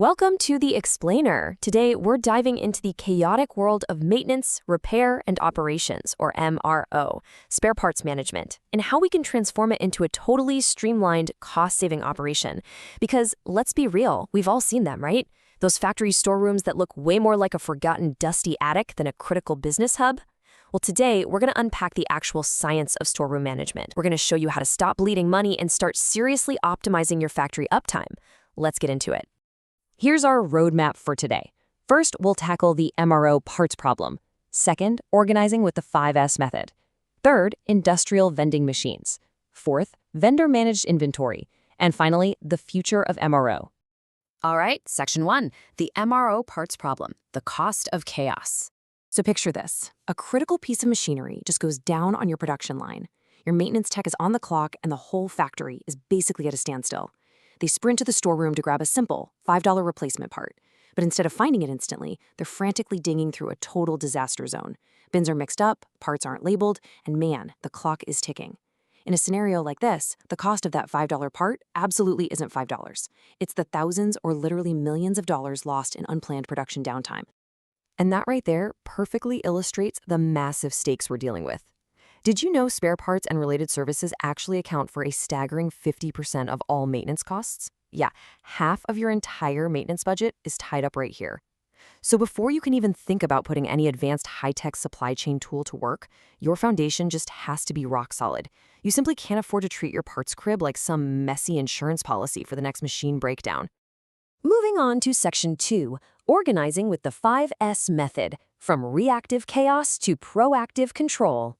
Welcome to The Explainer. Today, we're diving into the chaotic world of maintenance, repair, and operations, or MRO, spare parts management, and how we can transform it into a totally streamlined, cost-saving operation. Because, let's be real, we've all seen them, right? Those factory storerooms that look way more like a forgotten dusty attic than a critical business hub? Well, today, we're going to unpack the actual science of storeroom management. We're going to show you how to stop bleeding money and start seriously optimizing your factory uptime. Let's get into it. Here's our roadmap for today. First, we'll tackle the MRO parts problem. Second, organizing with the 5S method. Third, industrial vending machines. Fourth, vendor-managed inventory. And finally, the future of MRO. All right, section 1, the MRO parts problem, the cost of chaos. So picture this. A critical piece of machinery just goes down on your production line. Your maintenance tech is on the clock and the whole factory is basically at a standstill. They sprint to the storeroom to grab a simple $5 replacement part. But instead of finding it instantly, they're frantically dinging through a total disaster zone. Bins are mixed up, parts aren't labeled, and man, the clock is ticking. In a scenario like this, the cost of that $5 part absolutely isn't $5. It's the thousands or literally millions of dollars lost in unplanned production downtime. And that right there perfectly illustrates the massive stakes we're dealing with. Did you know spare parts and related services actually account for a staggering 50% of all maintenance costs? Yeah, half of your entire maintenance budget is tied up right here. So before you can even think about putting any advanced high-tech supply chain tool to work, your foundation just has to be rock solid. You simply can't afford to treat your parts crib like some messy insurance policy for the next machine breakdown. Moving on to section 2, organizing with the 5S method, from reactive chaos to proactive control.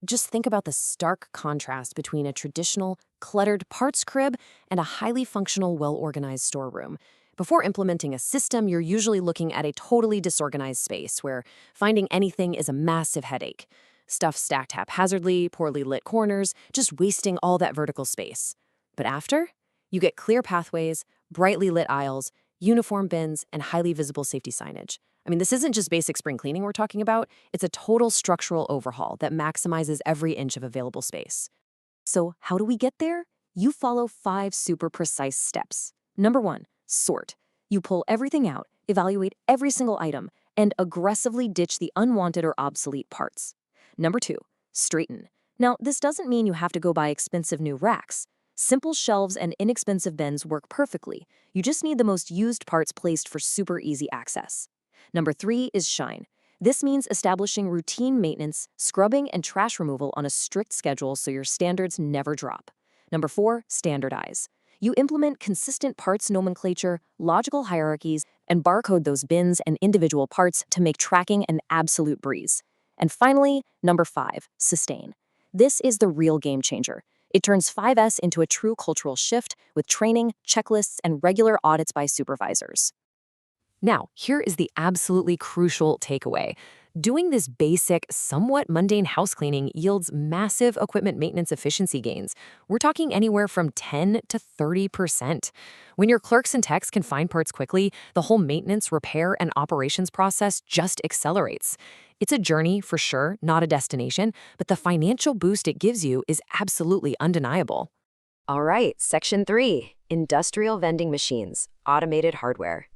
Just think about the stark contrast between a traditional, cluttered parts crib and a highly functional, well-organized storeroom. Before implementing a system, you're usually looking at a totally disorganized space where finding anything is a massive headache. Stuff stacked haphazardly, poorly lit corners, just wasting all that vertical space. But after, you get clear pathways, brightly lit aisles, uniform bins, and highly visible safety signage. I mean, this isn't just basic spring cleaning we're talking about. It's a total structural overhaul that maximizes every inch of available space. So how do we get there? You follow 5 super precise steps. Number 1, sort. You pull everything out, evaluate every single item, and aggressively ditch the unwanted or obsolete parts. Number 2, straighten. Now, this doesn't mean you have to go buy expensive new racks. Simple shelves and inexpensive bins work perfectly. You just need the most used parts placed for super easy access. Number 3 is shine. This means establishing routine maintenance, scrubbing, and trash removal on a strict schedule so your standards never drop. Number 4, standardize. You implement consistent parts nomenclature, logical hierarchies, and barcode those bins and individual parts to make tracking an absolute breeze. And finally, number 5, sustain. This is the real game changer. It turns 5S into a true cultural shift with training, checklists, and regular audits by supervisors. Now, here is the absolutely crucial takeaway. Doing this basic, somewhat mundane house cleaning yields massive equipment maintenance efficiency gains. We're talking anywhere from 10 to 30%. When your clerks and techs can find parts quickly, the whole maintenance, repair, and operations process just accelerates. It's a journey, for sure, not a destination, but the financial boost it gives you is absolutely undeniable. All right, section 3, industrial vending machines, automated hardware.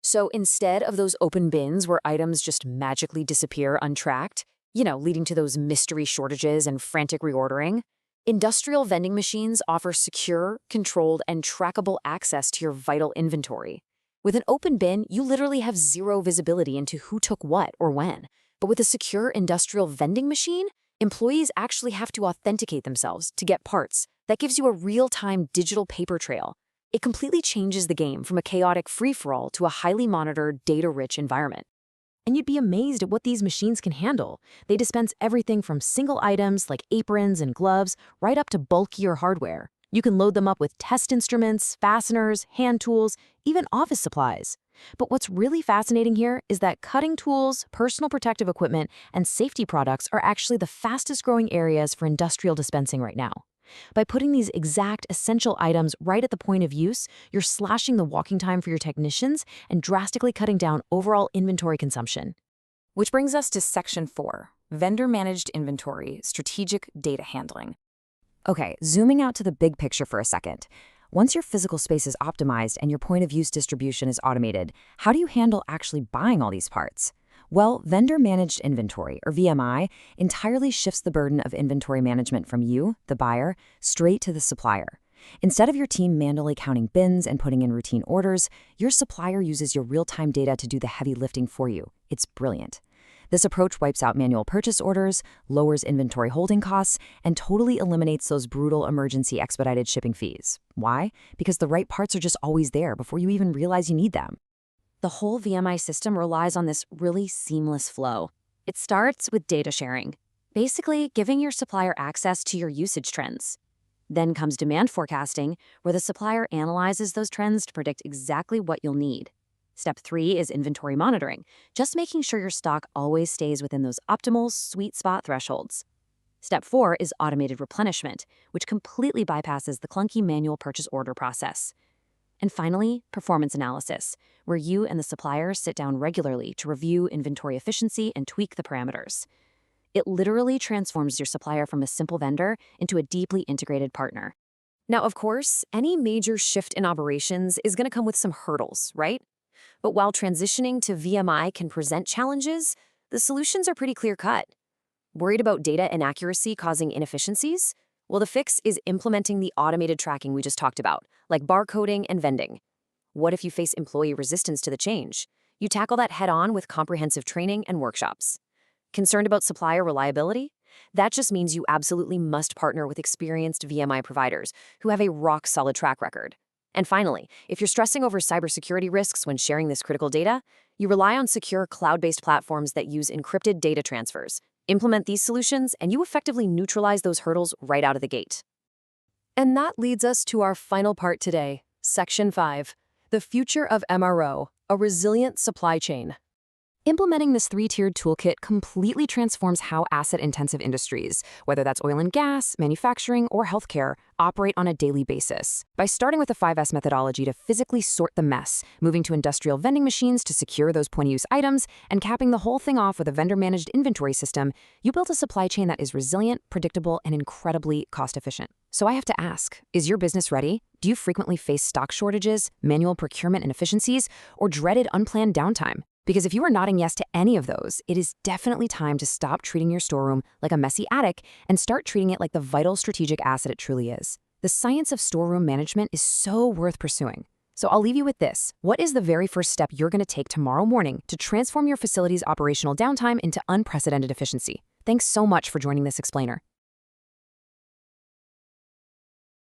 So instead of those open bins where items just magically disappear untracked, leading to those mystery shortages and frantic reordering, industrial vending machines offer secure, controlled, and trackable access to your vital inventory. With an open bin, you literally have zero visibility into who took what or when. But with a secure industrial vending machine, employees actually have to authenticate themselves to get parts. That gives you a real-time digital paper trail. It completely changes the game from a chaotic free-for-all to a highly monitored, data-rich environment. And you'd be amazed at what these machines can handle. They dispense everything from single items like aprons and gloves right up to bulkier hardware. You can load them up with test instruments, fasteners, hand tools, even office supplies. But what's really fascinating here is that cutting tools, personal protective equipment, and safety products are actually the fastest-growing areas for industrial dispensing right now. By putting these exact essential items right at the point of use, you're slashing the walking time for your technicians and drastically cutting down overall inventory consumption. Which brings us to section 4, vendor-managed inventory, strategic data handling. Okay, zooming out to the big picture for a second. Once your physical space is optimized and your point-of-use distribution is automated, how do you handle actually buying all these parts? Well, vendor-managed inventory, or VMI, entirely shifts the burden of inventory management from you, the buyer, straight to the supplier. Instead of your team manually counting bins and putting in routine orders, your supplier uses your real-time data to do the heavy lifting for you. It's brilliant. This approach wipes out manual purchase orders, lowers inventory holding costs, and totally eliminates those brutal emergency expedited shipping fees. Why? Because the right parts are just always there before you even realize you need them. The whole VMI system relies on this really seamless flow. It starts with data sharing, basically giving your supplier access to your usage trends. Then comes demand forecasting, where the supplier analyzes those trends to predict exactly what you'll need. Step 3 is inventory monitoring, just making sure your stock always stays within those optimal sweet spot thresholds. Step 4 is automated replenishment, which completely bypasses the clunky manual purchase order process. And finally, performance analysis, where you and the supplier sit down regularly to review inventory efficiency and tweak the parameters. It literally transforms your supplier from a simple vendor into a deeply integrated partner. Now, of course, any major shift in operations is going to come with some hurdles, right? But while transitioning to VMI can present challenges, the solutions are pretty clear-cut. Worried about data inaccuracy causing inefficiencies? Well, the fix is implementing the automated tracking we just talked about, like barcoding and vending. What if you face employee resistance to the change? You tackle that head-on with comprehensive training and workshops. Concerned about supplier reliability? That just means you absolutely must partner with experienced VMI providers who have a rock-solid track record. And finally, if you're stressing over cybersecurity risks when sharing this critical data, you rely on secure cloud-based platforms that use encrypted data transfers. Implement these solutions, and you effectively neutralize those hurdles right out of the gate. And that leads us to our final part today, Section 5, the future of MRO, a resilient supply chain. Implementing this 3-tiered toolkit completely transforms how asset-intensive industries, whether that's oil and gas, manufacturing, or healthcare, operate on a daily basis. By starting with the 5S methodology to physically sort the mess, moving to industrial vending machines to secure those point-of-use items, and capping the whole thing off with a vendor-managed inventory system, you built a supply chain that is resilient, predictable, and incredibly cost-efficient. So I have to ask, is your business ready? Do you frequently face stock shortages, manual procurement inefficiencies, or dreaded unplanned downtime? Because if you are nodding yes to any of those, it is definitely time to stop treating your storeroom like a messy attic and start treating it like the vital strategic asset it truly is. The science of storeroom management is so worth pursuing. So I'll leave you with this. What is the very first step you're going to take tomorrow morning to transform your facility's operational downtime into unprecedented efficiency? Thanks so much for joining this explainer.